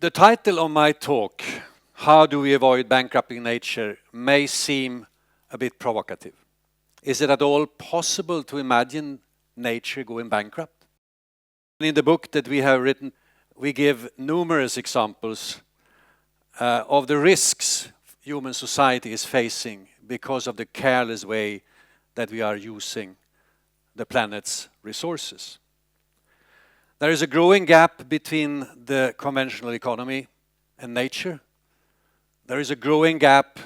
The title of my talk, How Do We Avoid Bankrupting Nature, may seem a bit provocative. Is it at all possible to imagine nature going bankrupt? In the book that we have written, we give numerous examples of the risks human society is facing because of the careless way that we are using the planet's resources. There is a growing gap between the conventional economy and nature. There is a growing gap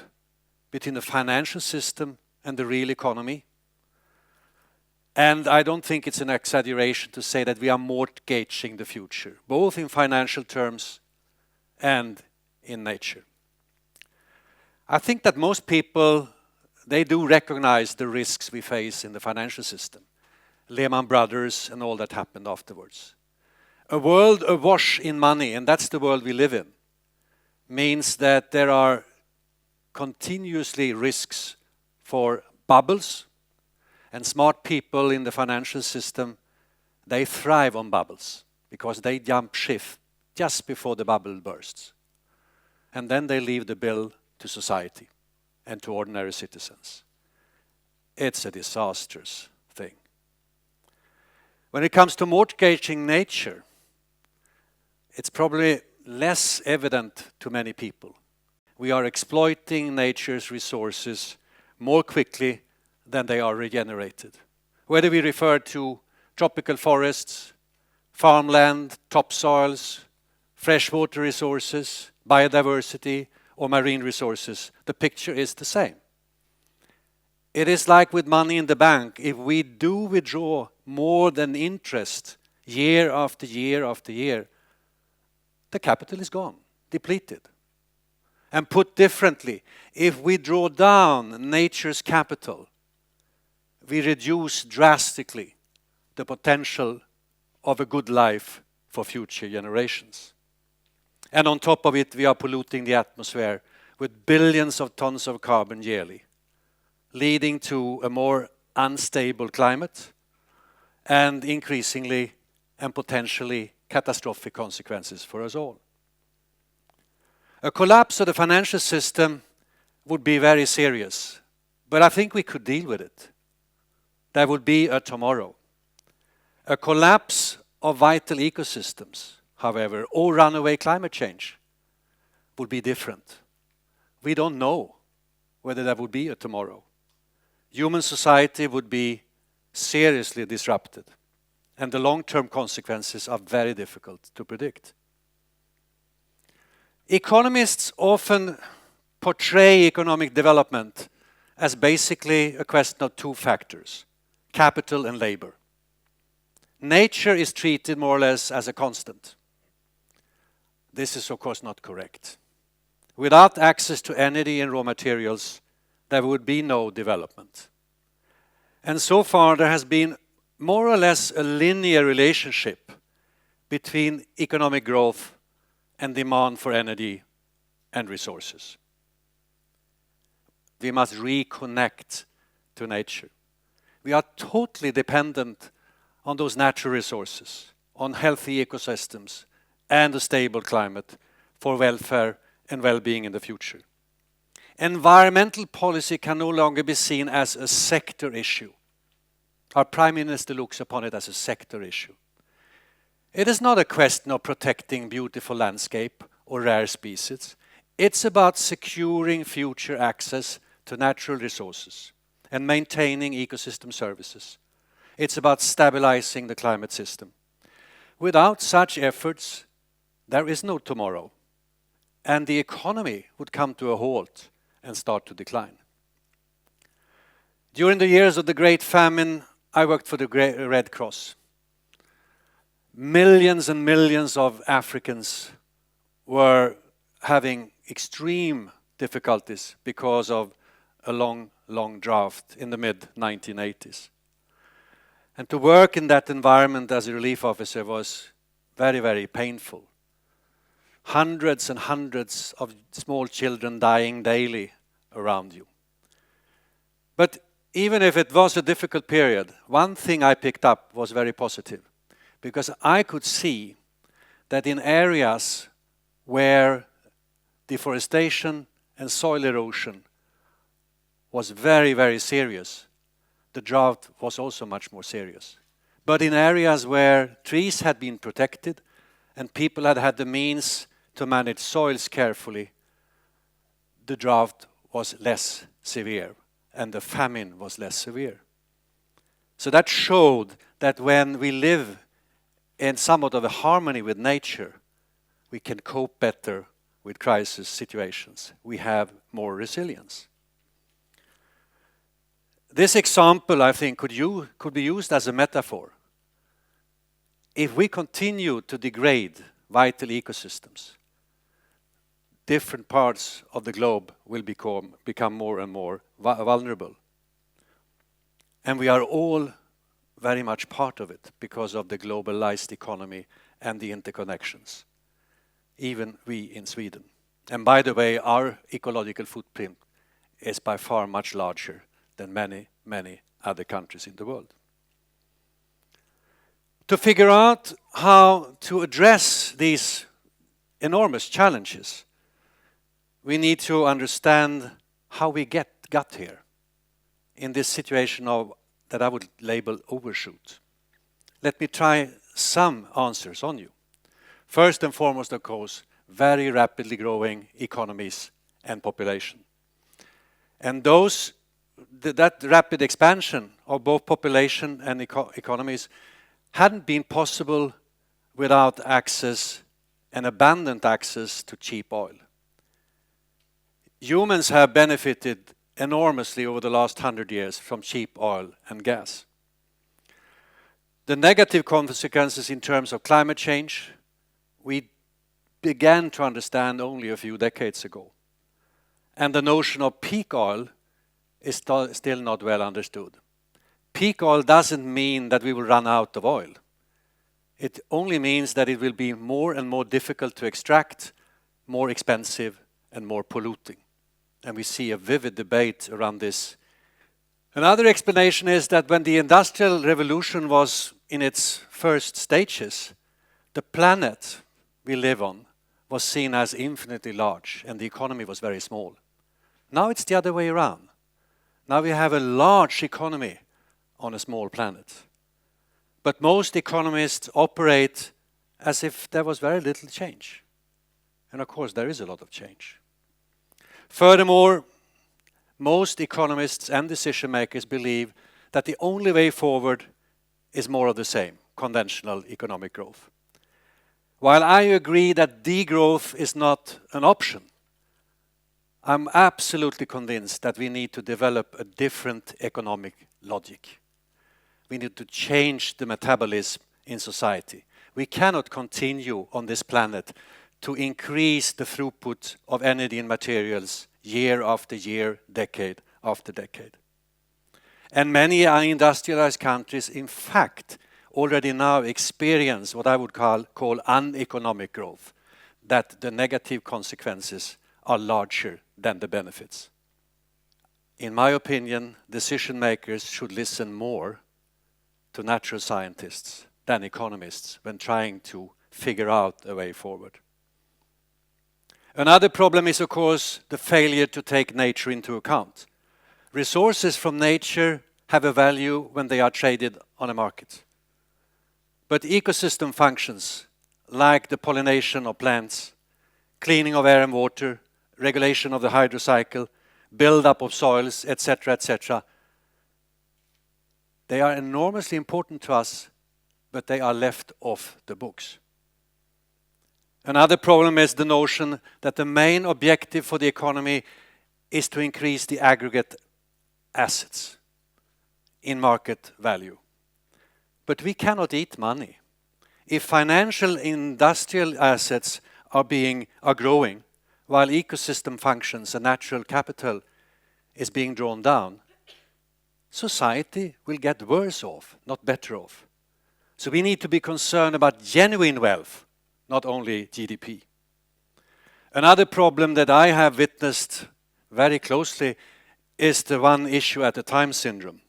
between the financial system and the real economy. And I don't think it's an exaggeration to say that we are mortgaging the future, both in financial terms and in nature. I think that most people, they do recognize the risks we face in the financial system. Lehman Brothers and all that happened afterwards. A world awash in money, and that's the world we live in, means that there are continuously risks for bubbles, and smart people in the financial system, they thrive on bubbles because they jump ship just before the bubble bursts. And then they leave the bill to society and to ordinary citizens. It's a disastrous thing. When it comes to mortgaging nature, it's probably less evident to many people. We are exploiting nature's resources more quickly than they are regenerated. Whether we refer to tropical forests, farmland, topsoils, freshwater resources, biodiversity, or marine resources, the picture is the same. It is like with money in the bank. If we do withdraw more than interest year after year after year, the capital is gone, depleted. And put differently, if we draw down nature's capital, we reduce drastically the potential of a good life for future generations. And on top of it, we are polluting the atmosphere with billions of tons of carbon yearly, leading to a more unstable climate and increasingly and potentially catastrophic consequences for us all. A collapse of the financial system would be very serious, but I think we could deal with it. There would be a tomorrow. A collapse of vital ecosystems, however, or runaway climate change would be different. We don't know whether there would be a tomorrow. Human society would be seriously disrupted, and the long-term consequences are very difficult to predict. Economists often portray economic development as basically a question of two factors, capital and labor. Nature is treated more or less as a constant. This is of course not correct. Without access to energy and raw materials, there would be no development. And so far there has been more or less a linear relationship between economic growth and demand for energy and resources. We must reconnect to nature. We are totally dependent on those natural resources, on healthy ecosystems and a stable climate for welfare and well-being in the future. Environmental policy can no longer be seen as a sector issue. Our Prime Minister looks upon it as a sector issue. It is not a question of protecting beautiful landscape or rare species. It's about securing future access to natural resources and maintaining ecosystem services. It's about stabilizing the climate system. Without such efforts, there is no tomorrow, and the economy would come to a halt and start to decline. During the years of the Great Famine, I worked for the Red Cross. Millions and millions of Africans were having extreme difficulties because of a long drought in the mid-1980s. And to work in that environment as a relief officer was very, very painful. Hundreds and hundreds of small children dying daily around you. But even if it was a difficult period, one thing I picked up was very positive, because I could see that in areas where deforestation and soil erosion was very, very serious, the drought was also much more serious. But in areas where trees had been protected and people had had the means to manage soils carefully, the drought was less severe and the famine was less severe. So that showed that when we live in somewhat of a harmony with nature, we can cope better with crisis situations. We have more resilience. This example, I think, could be used as a metaphor. If we continue to degrade vital ecosystems, different parts of the globe will become more and more vulnerable. And we are all very much part of it because of the globalized economy and the interconnections, even we in Sweden. And by the way, our ecological footprint is by far much larger than many, many other countries in the world. To figure out how to address these enormous challenges, we need to understand how we got here in this situation of that I would label overshoot. Let me try some answers on you. First and foremost, of course, very rapidly growing economies and population. And that rapid expansion of both population and economies hadn't been possible without access and abundant access to cheap oil. Humans have benefited enormously over the last 100 years from cheap oil and gas. The negative consequences in terms of climate change, we began to understand only a few decades ago. And the notion of peak oil is still not well understood. Peak oil doesn't mean that we will run out of oil. It only means that it will be more and more difficult to extract, more expensive and more polluting. And we see a vivid debate around this. Another explanation is that when the Industrial Revolution was in its first stages, the planet we live on was seen as infinitely large and the economy was very small. Now it's the other way around. Now we have a large economy on a small planet. But most economists operate as if there was very little change. And of course there is a lot of change. Furthermore, most economists and decision makers believe that the only way forward is more of the same, conventional economic growth. While I agree that degrowth is not an option, I'm absolutely convinced that we need to develop a different economic logic. We need to change the metabolism in society. We cannot continue on this planet to increase the throughput of energy and materials year after year, decade after decade. And many industrialized countries, in fact, already now experience what I would call uneconomic growth, that the negative consequences are larger than the benefits. In my opinion, decision makers should listen more to natural scientists than economists when trying to figure out a way forward. Another problem is, of course, the failure to take nature into account. Resources from nature have a value when they are traded on a market. But ecosystem functions, like the pollination of plants, cleaning of air and water, regulation of the hydrocycle, build-up of soils, etc., they are enormously important to us, but they are left off the books. Another problem is the notion that the main objective for the economy is to increase the aggregate assets in market value. But we cannot eat money. If financial industrial assets are growing, while ecosystem functions and natural capital is being drawn down, society will get worse off, not better off. So we need to be concerned about genuine wealth, not only GDP. Another problem that I have witnessed very closely is the one issue at a time syndrome.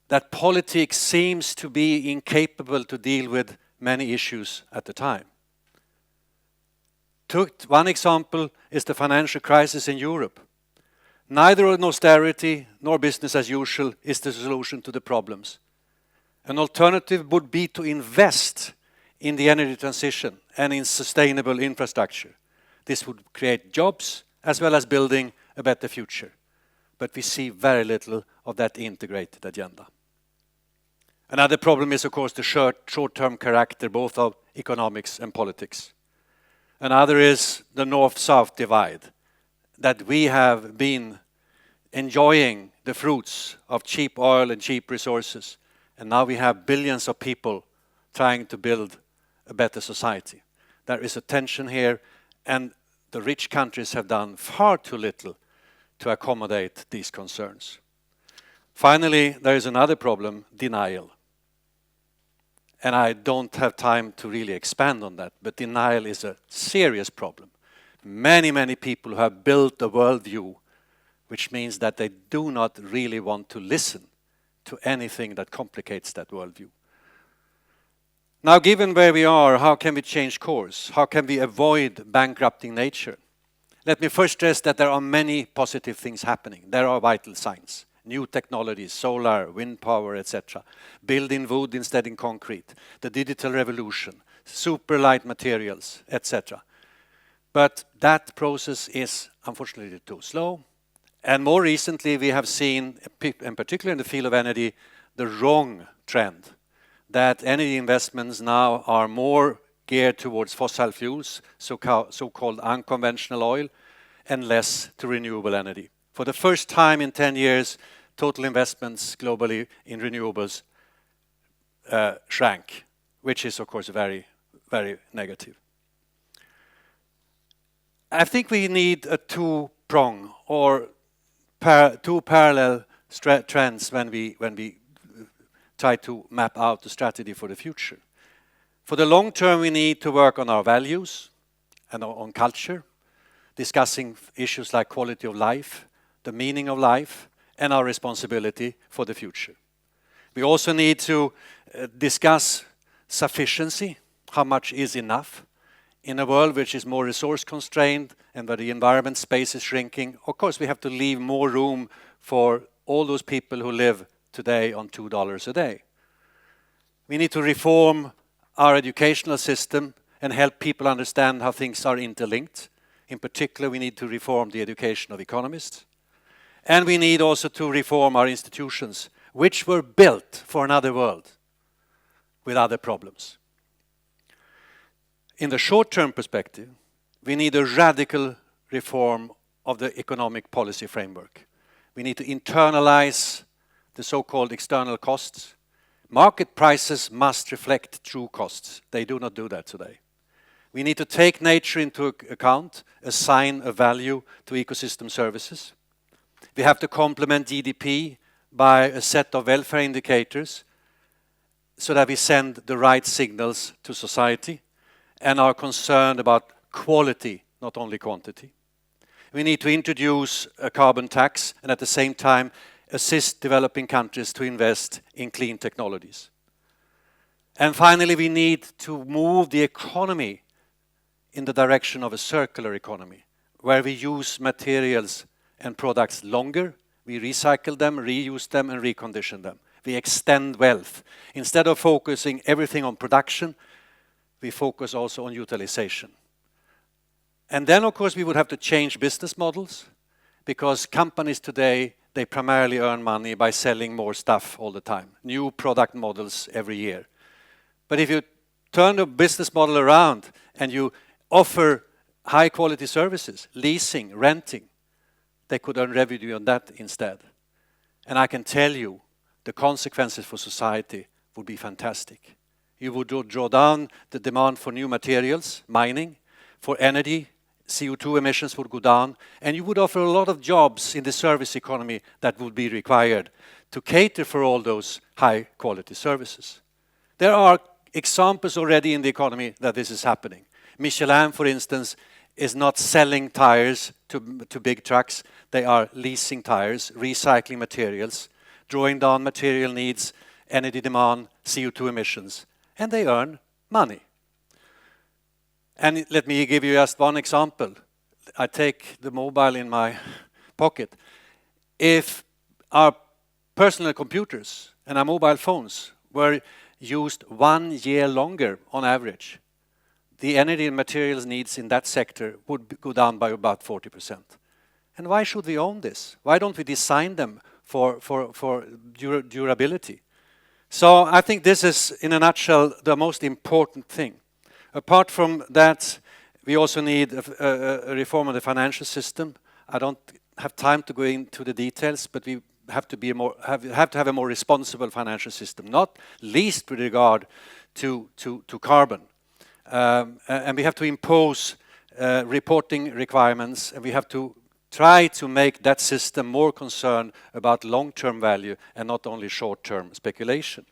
That politics seems to be incapable to deal with many issues at a time. One example is the financial crisis in Europe. Neither austerity nor business as usual is the solution to the problems. An alternative would be to invest in the energy transition and in sustainable infrastructure. This would create jobs as well as building a better future. But we see very little of that integrated agenda. Another problem is, of course, the short-term character both of economics and politics. Another is the north-south divide, that we have been enjoying the fruits of cheap oil and cheap resources, and now we have billions of people trying to build a better society. There is a tension here, and the rich countries have done far too little to accommodate these concerns. Finally, there is another problem, denial. And I don't have time to really expand on that, but denial is a serious problem. Many people have built a worldview, which means that they do not really want to listen to anything that complicates that worldview. Now, given where we are, how can we change course? How can we avoid bankrupting nature? Let me first stress that there are many positive things happening. There are vital signs. New technologies, solar, wind power, etc. Building wood instead of concrete. The digital revolution, super light materials, etc. But that process is unfortunately too slow. And more recently we have seen, in particular in the field of energy, the wrong trend. That energy investments now are more geared towards fossil fuels, so-called unconventional oil, and less to renewable energy. For the first time in 10 years, total investments globally in renewables shrank, which is of course very, very negative. I think we need a two-prong or two parallel trends when we try to map out the strategy for the future. For the long term, we need to work on our values and on culture, discussing issues like quality of life, the meaning of life, and our responsibility for the future. We also need to discuss sufficiency, how much is enough, in a world which is more resource constrained and where the environment space is shrinking. Of course, we have to leave more room for all those people who live today on $2 a day. We need to reform our educational system and help people understand how things are interlinked. In particular, we need to reform the education of economists. And we need also to reform our institutions, which were built for another world with other problems. In the short-term perspective, we need a radical reform of the economic policy framework. We need to internalize the so-called external costs. Market prices must reflect true costs. They do not do that today. We need to take nature into account, assign a value to ecosystem services. We have to complement GDP by a set of welfare indicators so that we send the right signals to society and are concerned about quality, not only quantity. We need to introduce a carbon tax and at the same time assist developing countries to invest in clean technologies. And finally, we need to move the economy in the direction of a circular economy, where we use materials and products longer, we recycle them, reuse them, and recondition them. We extend wealth. Instead of focusing everything on production, we focus also on utilization. And then, of course, we would have to change business models, because companies today, they primarily earn money by selling more stuff all the time, new product models every year. But if you turn the business model around and you offer high quality services, leasing, renting, they could earn revenue on that instead. And I can tell you, the consequences for society would be fantastic. You would draw down the demand for new materials, mining, for energy, CO2 emissions would go down, and you would offer a lot of jobs in the service economy that would be required to cater for all those high quality services. There are examples already in the economy that this is happening. Michelin, for instance, is not selling tires to big trucks. They are leasing tires, recycling materials, drawing down material needs, energy demand, CO2 emissions, and they earn money. And let me give you just one example. I take the mobile in my pocket. If our personal computers and our mobile phones were used 1 year longer on average, the energy and materials needs in that sector would go down by about 40%. And why should we own this? Why don't we design them for durability? So I think this is, in a nutshell, the most important thing. Apart from that, we also need a reform of the financial system. I don't have time to go into the details, but we have to have a more responsible financial system, not least with regard to carbon. And we have to impose reporting requirements, and we have to try to make that system more concerned about long-term value and not only short-term speculation.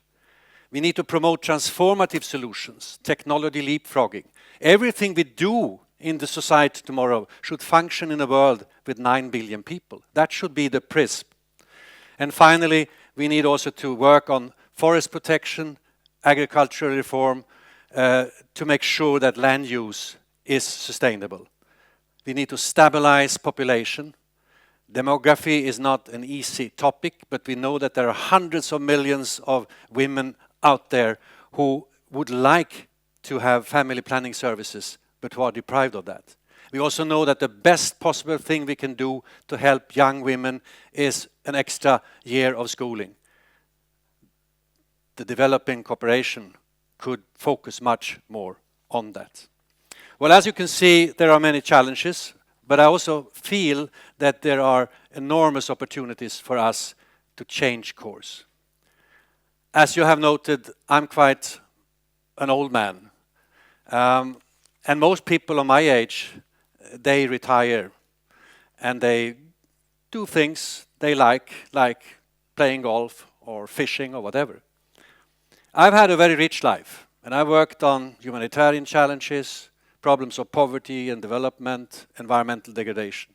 We need to promote transformative solutions, technology leapfrogging. Everything we do in the society tomorrow should function in a world with 9 billion people. That should be the prism. And finally, we need also to work on forest protection, agricultural reform, to make sure that land use is sustainable. We need to stabilize population. Demography is not an easy topic, but we know that there are hundreds of millions of women out there who would like to have family planning services, but who are deprived of that. We also know that the best possible thing we can do to help young women is an extra year of schooling. The developing cooperation could focus much more on that. Well, as you can see, there are many challenges, but I also feel that there are enormous opportunities for us to change course. As you have noted, I'm quite an old man. And most people of my age, they retire and they do things they like playing golf or fishing or whatever. I've had a very rich life, and I worked on humanitarian challenges, problems of poverty and development, environmental degradation.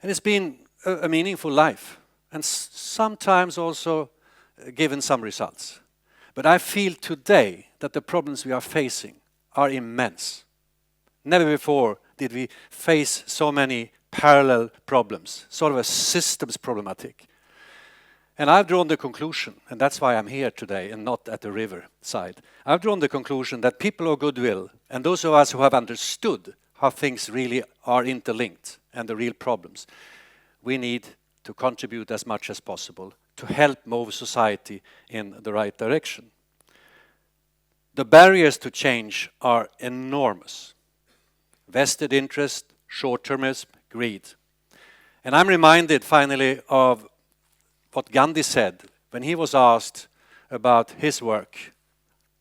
And it's been a meaningful life, and sometimes also given some results. But I feel today that the problems we are facing are immense. Never before did we face so many parallel problems, sort of a systems problematic. And I've drawn the conclusion, and that's why I'm here today and not at the river side. I've drawn the conclusion that people of goodwill and those of us who have understood how things really are interlinked and the real problems, we need to contribute as much as possible to help move society in the right direction. The barriers to change are enormous. Vested interest, short-termism, greed. And I'm reminded finally of what Gandhi said when he was asked about his work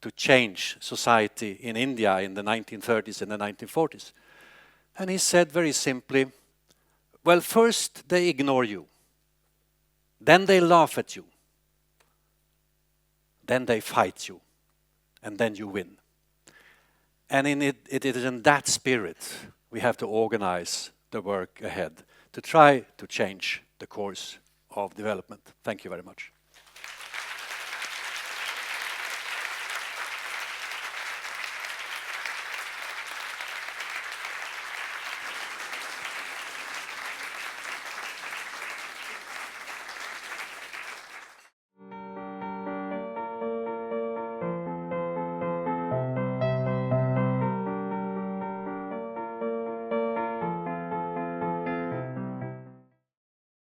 to change society in India in the 1930s and the 1940s. And he said very simply, well, first they ignore you. Then they laugh at you. Then they fight you. And then you win. And it is in that spirit we have to organize the work ahead to try to change the course of development. Thank you very much.